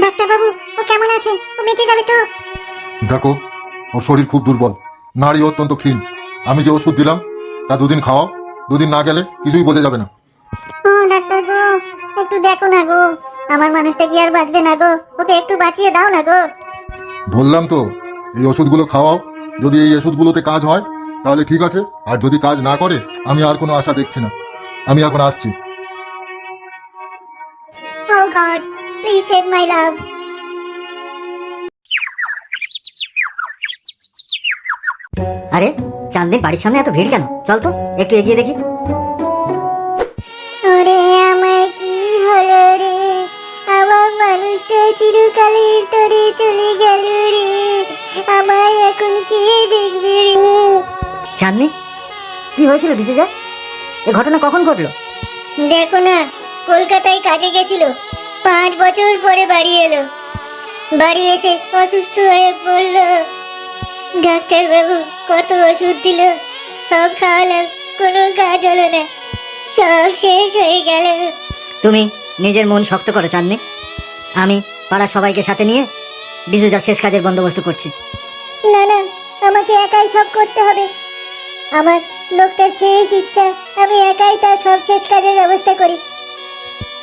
ডাক্তারবাবু, ও কেমন আছে? ও বেঁচে যাবে তো? দেখো, ওর শরীর খুব দুর্বল, নাড়ি অত্যন্ত ক্ষীণ। আমি যে ওষুধ দিলাম তা দুদিন খাওয়াও, দুদিন না গেলে কিছুই বোঝা যাবে না। ও ডাক্তার গো, একটু দেখো না গো, আমার মানুষটা কি আর বাঁচবে না গো? ওকে একটু বাঁচিয়ে দাও না গো। বললাম তো, এই ওষুধগুলো খাওয়াও। যদি এই ওষুধগুলোতে কাজ হয় তাহলে ঠিক আছে, আর যদি কাজ না করে আমি আর কোনো আশা দেখছি না। আমি এখন আসছি। ও গড, প্লিজ সেভ মাই লাভ। আরে চাঁদনির বাড়ির সামনে এত ভিড় কেন? চল তো একটু এগিয়ে দেখি। ওরে আমার কি হলো রে, আমার মানুষটা চিরকালের তরে চলে গেল রে, আমায় এখন কে দেখবে রে? চাঁদনি, কি হয়েছিল ডিসিজা? এই ঘটনা কখন ঘটলো? দেখো না, কলকাতায় কাজে গেছিল, 5 বছর পরে বাড়ি এলো। বাড়ি এসে অসুস্থ হয়ে পড়ল। ডাক্তারবাবু কত ওষুধ দিল, সব খাওয়ালাম, কোনো কাজ হলো না, সব শেষ হয়ে গেল। তুমি নিজের মন শক্ত করো চাঁদনি। আমি পাড়ার সবাইকে সাথে নিয়ে ডিসুজার শেষ কাজের বন্দোবস্ত করছি। না না, আমাকে একাই সব করতে হবে। আমার লোকটার শেষ ইচ্ছা, আমি একাই তার সব শেষ কাজের ব্যবস্থা করি।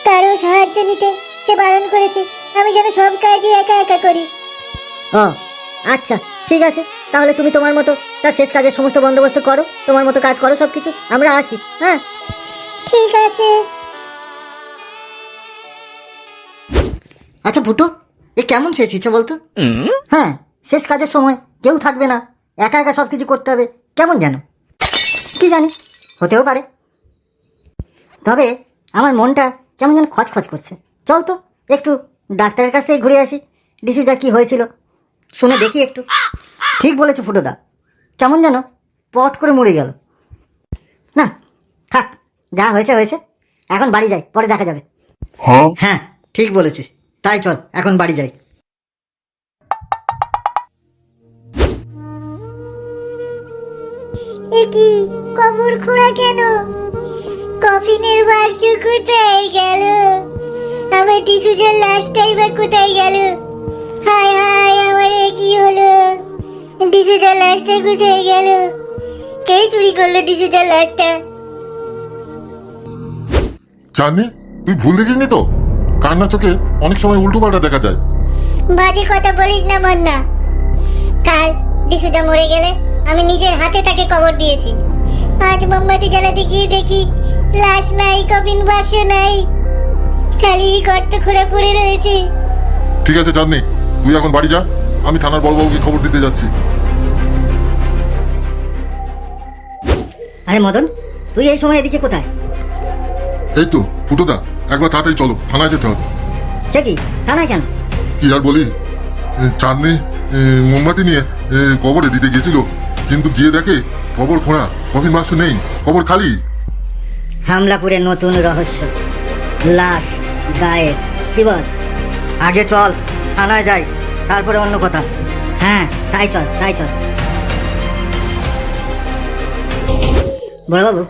কারো সাহায্য নিতে সে বারণ করেছে, আমি যেন সব কাজই একা একা করি। ও আচ্ছা, ঠিক আছে, তাহলে তুমি তোমার মতো তার শেষ কাজের সমস্ত বন্দোবস্ত করো, তোমার মতো কাজ করো সব কিছু, আমরা আসি। হ্যাঁ ঠিক আছে। আচ্ছা ফুটো, এ কেমন শেষ ইচ্ছা বলতো? হ্যাঁ, শেষ কাজের সময় কেউ থাকবে না, একা একা সব কিছু করতে হবে, কেমন যেন, কি জানি, হতেও পারে। তবে আমার মনটা কেমন যেন খচখচ করছে। চল তো একটু ডাক্তারের কাছ থেকে ঘুরে আসি, ডিসিউজা কি হয়েছিল শুনে দেখি একটু। ঠিক বলেছো ফুটোদা, কেমন যেন পট করে মরে গেল। না থাক, যা হয়েছে হয়েছে, এখন বাড়ি যাই, পরে দেখা যাবে। হ্যাঁ ঠিক বলেছিস, তাই চল এখন বাড়ি যাই। এ কি কবর খোঁড়া কেন? কফিনের বাক্স কোথায় গেল? আমার টিসুজের লাশটাই বা কোথায় গেল? হায় হায়, আমার এ কি হলো? টিসুজের লাশটা কোথায় গেল? কে চুরি করলো টিসুজের লাশটা? চাঁদনি, তুই ভুল দেখিসনি তো? কান্না চোখে অনেক সময় উল্টো পাল্টা দেখা যায়। বাজে কথা বলিস না মন্না। কাল ডিসুজা মরে গেলে আমি নিজের হাতে তাকে কবর দিয়েছি। আজ মোমবাতি জ্বালাতে গিয়ে দেখি লাশ নাই, কফিন বাক্স নাই, খালি গর্ত খুঁড়ে পড়ে রয়েছে। ঠিক আছে চাঁদনি, তুই এখন বাড়ি যা, আমি থানার বড়বাবুকে খবর দিতে যাচ্ছি। আরে মদন, তুই এই সময় এদিকে কোথায়? এই তো ফুটোদা, একবার তাড়াতাড়ি চলো, থানায় যেতে হবে। সে কি, থানায় কেন? কি আর বলি, চাঁদনি মোমবাতি নিয়ে কবরে দিতে গেছিল, কিন্তু গিয়ে দেখে কবর খোঁড়া, কফিন বাক্স নেই, কবর খালি। হামলাপুরের নতুন রহস্য, লাশ গায়েব, কি বল? আগে চল থানায় যাই, তারপরে অন্য কথা। হ্যাঁ তাই চল তাই চল। বড়বাবু,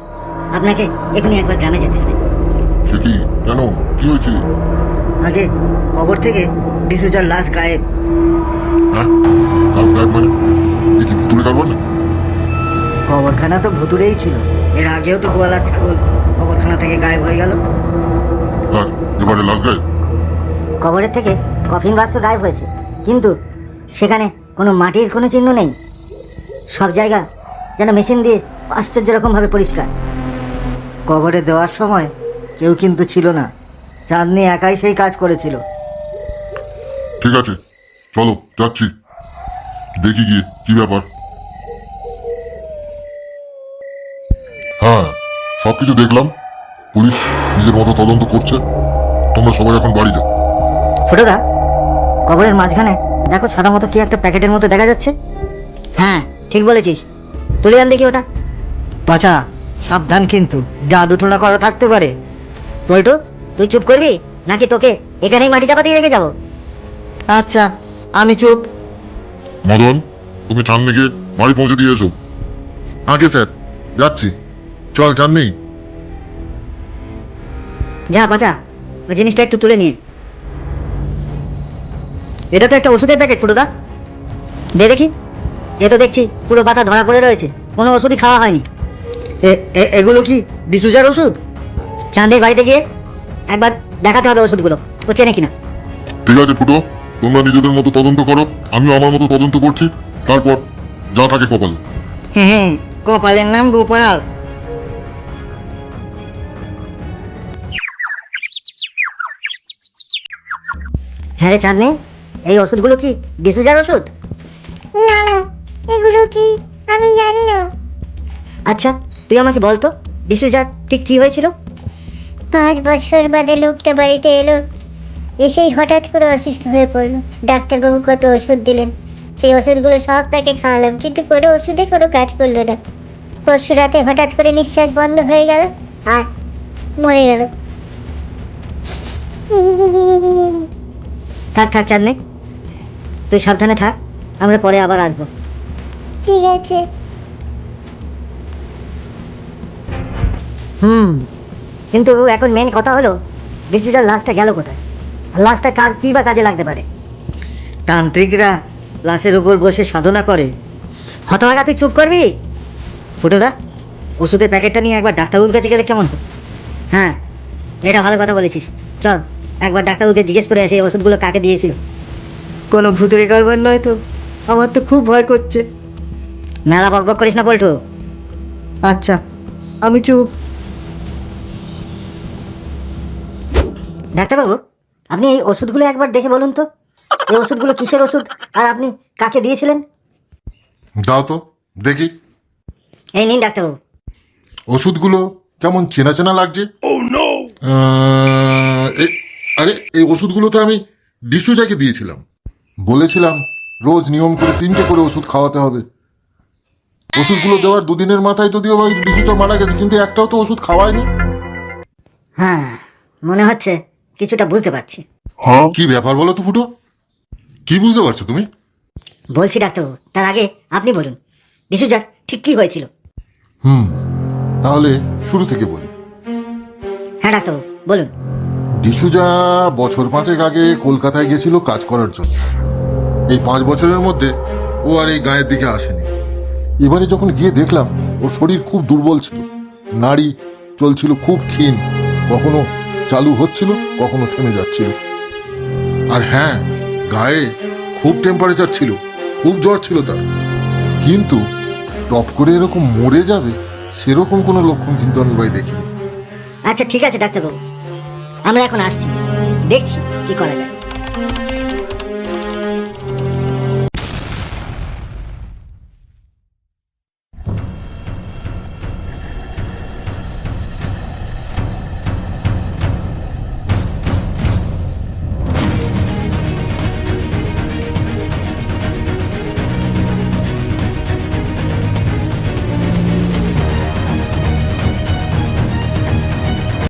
আপনাকে এখনই একবার গ্রামে যেতে হবে। সে কি, কেন, কি হয়েছে? আগে কবর থেকে ডিসুজার লাশ গায়েব। হ্যাঁ, লাশ গায়েব মানে? এ কি ভুতুড়ে কারবার না? কবরখানা তো ভুতুরেই ছিল, এর আগেও তো গোয়ালার ছাগল কবরখানা থেকে গায়েব হয়ে গেল। আর এবারে লাশ গায়েব? কবরের থেকে কফিন বাক্স গায়েব হয়েছে, কিন্তু সেখানে কোনো মাটির কোনো চিহ্ন নেই। সব জায়গা যেন মেশিন দিয়ে আশ্চর্য রকমভাবে পরিষ্কার। কবরে দেওয়ার সময় কেউ কিন্তু ছিল না, চাঁদনি একাই সেই কাজ করেছিল। ঠিক আছে, চলো যাচ্ছি, দেখি গিয়ে কি ব্যাপার। হ্যাঁ, সবকিছু দেখলাম, পুলিশ নিজের মতো তদন্ত করছে, তোমরা সবাই এখন বাড়ি যাও। ফুটোদা, কবরের মাঝখানে দেখো সাদা মতো কি একটা প্যাকেটের মতো দেখা যাচ্ছে। হ্যাঁ ঠিক বলেছিস, তুলে আন দেখি ওটা। পাচা সাবধান, কিন্তু জাদু টোনা করা থাকতে পারে। বলটু, তুই চুপ করবি নাকি তোকে এখানেই মাটি চাপা দিয়ে রেখে যাবো? আচ্ছা আমি চুপ। মদন, তুমি চাঁদনিকে বাড়ি পৌঁছে দিয়ে এসো। আগে স্যার, যাচ্ছি, চল চাঁদনি। যা পাচা, ওই জিনিসটা একটু তুলে নিয়ে। এটা তো একটা ওষুধের প্যাকেট পুরোটা। দে দেখি। এ তো দেখছি পুরো পাতা ধরা পড়ে রয়েছে, কোনো ওষুধই খাওয়া হয়নি। এগুলো কি ডিসুজার ওষুধ? চাঁদের বাড়িতে গিয়ে একবার দেখাতে হবে ওষুধগুলো, ও চেনে কিনা। ঠিক আছে ফুটো, তোমরা নিজেদের মতো তদন্ত করো, আমিও আমার মতো তদন্ত করছি, তারপর যা থাকে কপাল। হ্যাঁ, কপালের নাম গোপাল। হ্যাঁ রে চাঁদনি, এই ওষুধগুলো কি ডিসুজার ওষুধ? না না, এগুলো কি আমি জানি না। আচ্ছা তুই আমাকে বলতো ডিসুজার ঠিক কি হয়েছিল? 5 বছর বাদে লোকটা বাড়িতে এলো, এসেই হঠাৎ করে অসুস্থ হয়ে পড়লো। ডাক্তারবাবু কত ওষুধ দিলেন, সেই ওষুধগুলো সব তাকে খাওয়ালাম, কিন্তু কোনো ওষুধে কোনো কাজ করলো না। পরশু রাতে হঠাৎ করে নিঃশ্বাস বন্ধ হয়ে গেল আর মরে গেল। থাক থাক চাঁদনি, তুই সাবধানে থাক, আমরা পরে আবার আসবো। ঠিক আছে। কিন্তু এখন মেন কথা হলো ডিসুজার লাশটা গেল কোথায়? আর লাশটা কার কী বা কাজে লাগতে পারে? তান্ত্রিকরা লাশের উপর বসে সাধনা করে। হতভাগা তুই চুপ করবি? ফুটোদা, ওষুধের প্যাকেটটা নিয়ে একবার ডাক্তারবাবুর কাছে গেলে কেমন হয়? হ্যাঁ, এটা ভালো কথা বলেছিস। চল একবার ডাক্তারবাবুকে জিজ্ঞেস করে আসি এই ওষুধগুলো কাকে দিয়েছিল। কোনো ভূতের কারবার নয় তো? আমার তো খুব ভয় করছে। মেলা বকবক করিস না পল্টু। আচ্ছা, আমি চুপ। ডাক্তারবাবু, আপনি এই ওষুধগুলো একবার দেখে বলুন তো, এই ওষুধগুলো কিসের ওষুধ আর আপনি কাকে দিয়েছিলেন? দাও তো দেখি। এই নিন ডাক্তারবাবু। ওষুধগুলো কেমন চেনা চেনা লাগছে। আরে এই ওষুধগুলো তো আমি ডিসুজাকে দিয়েছিলাম, বলেছিলাম রোজ নিয়ম করে 3টে করে ওষুধ খাওয়াতে হবে। ওষুধগুলো দেওয়ার 2 দিনের মাথায় যদিও বা ডিসুটা মারা গেছে, কিন্তু একটাও তো ওষুধ খাওয়ায়নি। হ্যাঁ, মনে হচ্ছে কিছুটা বুঝতে পারছি। কি ব্যাপার বলো তো ফুটো, কি বুঝতে পারছো তুমি? বলছি ডাক্তারবাবু, তার আগে আপনি বলুন ডিসুজার ঠিক কি হয়েছিল। তাহলে শুরু থেকে বলি। হ্যাঁ ডাক্তারবাবু বলুন। ডিসুজা বছর 5 আগে কলকাতায় গেছিল কাজ করার জন্য। এই 5 বছরের মধ্যে ও আর এই গায়ের দিকে আসেনি। এবারে যখন গিয়ে দেখলাম ওর শরীর খুব দুর্বল ছিল, নাড়ি চলছিল খুব ক্ষীণ, কখনো চালু হচ্ছিল কখনো থেমে যাচ্ছিল। আর হ্যাঁ, গায়ে খুব টেম্পারেচার ছিল, খুব জ্বর ছিল তার, কিন্তু টপ করে এরকম মরে যাবে সেরকম কোনো লক্ষণ কিন্তু আমি ভাই দেখিনি। আচ্ছা ঠিক আছে ডাক্তারবাবু, আমরা এখন আসছি, দেখছি কি করা যায়।